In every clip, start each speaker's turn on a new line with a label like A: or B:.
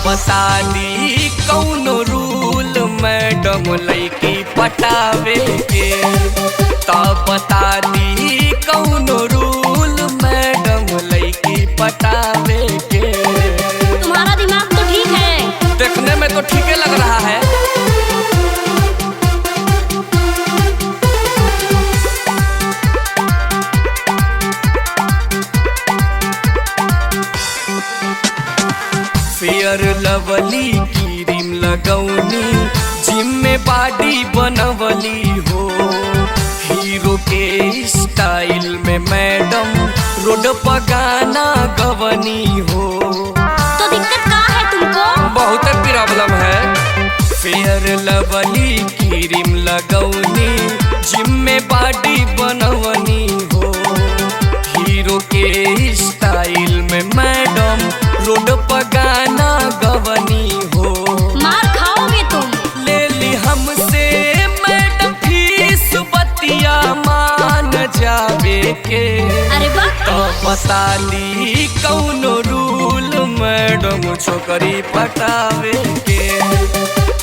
A: बता दी कौनो rule madam लड़की पटावे के। तब बता दी कौनो रूल मैडम लड़की पटावे के।
B: तुम्हारा दिमाग तो ठीक है।
A: देखने में तो ठीक ही लग रहा है। फेयर लवली क्रीम लगौनी, जिम में बॉडी बनवली हो। हीरो के स्टाइल में मैडम रोड पर गाना गवनी हो।
B: तो दिक्कत का है तुमको?
A: बहुत प्रॉब्लम है। फेयर लवली क्रीम लगौनी, जिम में बॉडी बनवनी हो। हीरो के स्टाइल में मैडम रोड पर गाना गवनी हो।
B: मार खाओगे तुम।
A: ले ली हमसे मैडम फीस, बतिया मान जावे के।
B: अरे वाह।
A: तो बता दी कौनो रूल मैडम छोकरी पटावे के।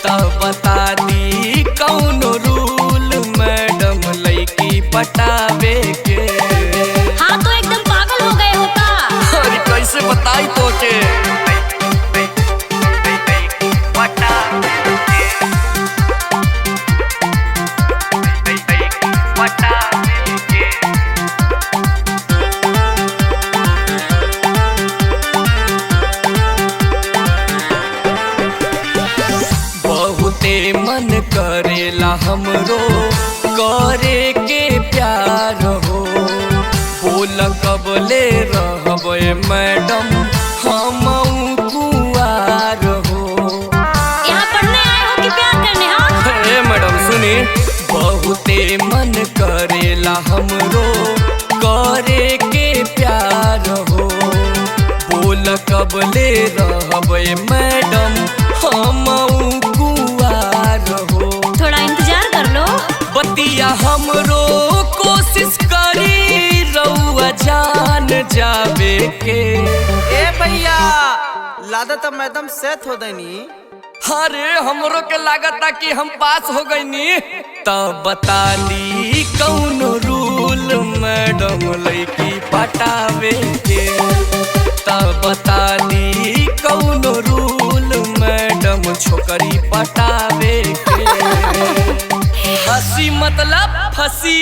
A: तब बता दी कौनो रूल मैडम लड़की पटावे के।
B: हाँ तो एकदम पागल हो गए हो का?
A: अरे कैसे बताई तो के। बहुते मन करेला हमरो करे के प्यार हो। बोल कबले रहबे मैडम हम कुआर हो।
B: यहाँ पढ़ने आए हो कि प्यार करने? हाँ
A: हे मैडम सुनी, बहुते मन करेला हमरो करे के प्यार हो। बोल कबले रहबे मैडम हम कुआर हो।
B: थोड़ा इंतजार कर लो।
A: बतिया हमरो कोशिश करी रउआ जान जावे के।
C: ए भैया लादा तो मैडम सेट हो देनी।
A: अरे हमरो के लागता कि हम पास हो गईनी। तब बता दी कौनो रूल मैडम लड़की पटावे के। तब बता दी कौनो रूल मैडम छोकरी पटावे के। हंसी मतलब फंसी।